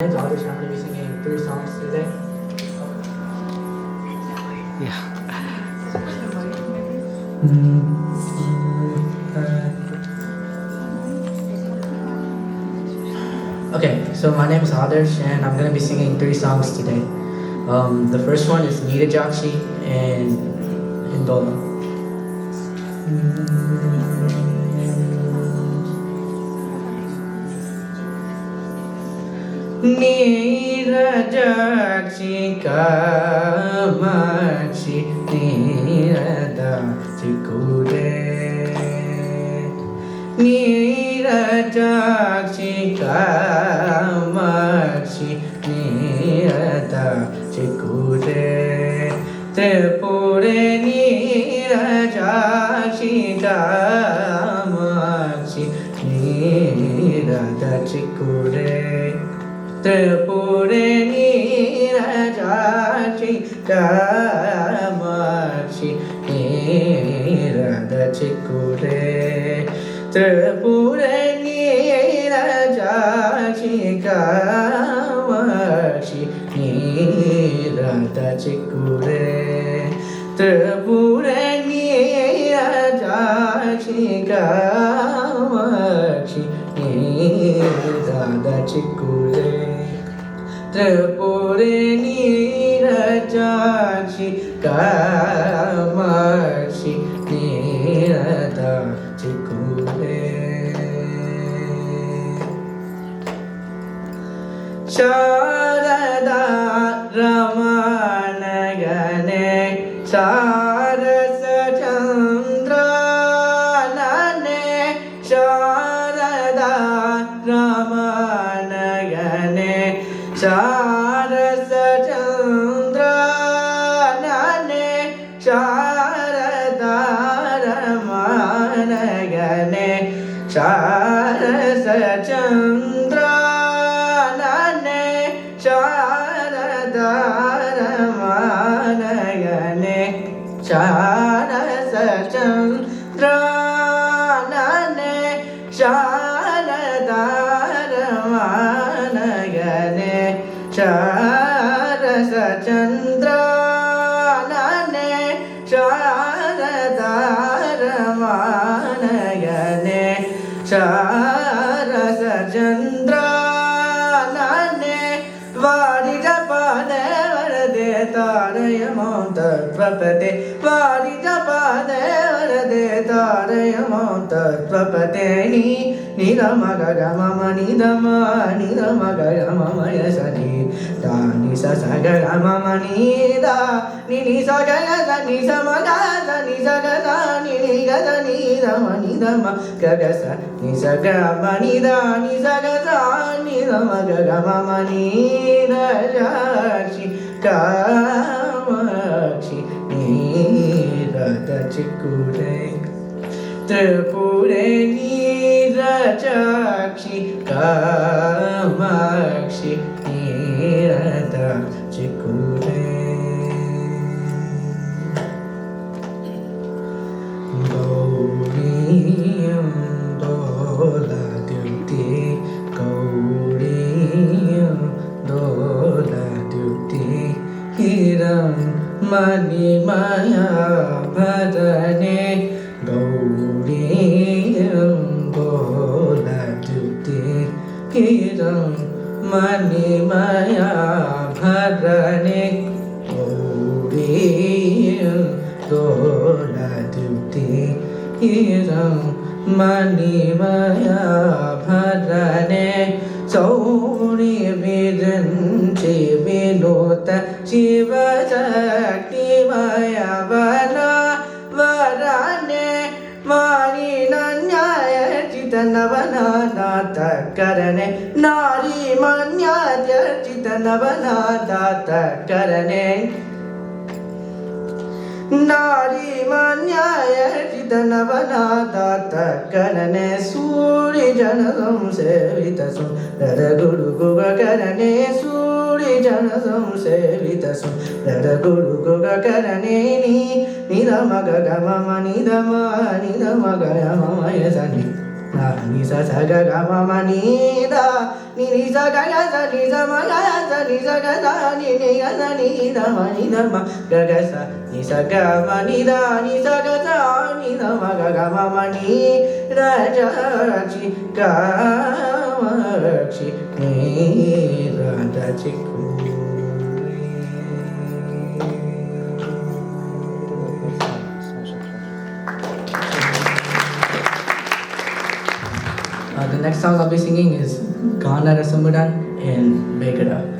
I'm going to be singing 3 songs today. Yeah. Okay, so my name is Adarsh and I'm going to be singing 3 songs today. The first one is Nita Jakshi and Hindola. Nirajakshi Kamakshi Niradachi Kure Nirajakshi Kamakshi Niradachi Kure Tripure Nirajakshi Kamakshi Niradachi Kure Tripure Nirajakshi Kamakshi Niradachi Kure Tripure Nirajakshi Kamakshi Niradachi Kure Tripure Nirajakshi Kamakshi Niradachi Kure Tripure Nirajakshi Kamakshi Niradachi Kure Sharada Ramanagane Sarasa Chandra Nane Sharada Ramanagane Sarasa Chandra Nane Sharada Ramanagane Sarasa Chandra Nane Sharada Ramanagane Sarasa Chandra Nane Sharada Ramanagane Sharasa Chandra Nane Sharada Ramanagane Sharasa Chandra Nane Varijapane Varade Tarayamam Tatvapate Varijapane Varade Tarayamam Tatvapate Nidamagama Nidama Nidamagama Yasani Dani Sasagama Nida Nini Sagada Nisamaga Nisagada Nigada Nidama Nidama Gagasa Nisagama Nida Nisagada Nidamagama Nida Jakshi Kamakshi Niradachi Kure Tripure Nirajakshi Kamakshi Niradachi Kure Gauriyam Dola Duty Gauriyam Dola Duty Hiram Mani Maya Bhadane Gauriyam Dola Duty Hiram Mani Maya Bhadane Gauriyam Dola Duty Hiram Mani Maya Bhadane Sauri Vidanti Vinota Shiva Shakti Maya Vana Varane Mari Nanyaya Chitanavana Data Karane Nari Manyaya Chitanavana Data Karane Nari Manyaya Chitanavana Data Karane Suri Janasam Sevitasam Dada Guru Guga Karane Suri Janasam Sevitasam Dada Guru Guga Karane Nidamaga Gamama Nidama Nidamaga Yamama Yasani ni sa sa ga ga ma ma ni da ni sa ga ga sa ni sa ma ga sa ni sa ga sa ni ga sa ni da ma ni da ma ga ga sa ni sa ga ma ni da ni sa ga sa ni da ma ga ma ma ni rajakshi kamakshi ni rajakshi. The next song I'll be singing is Gana Rasamudan and Megara.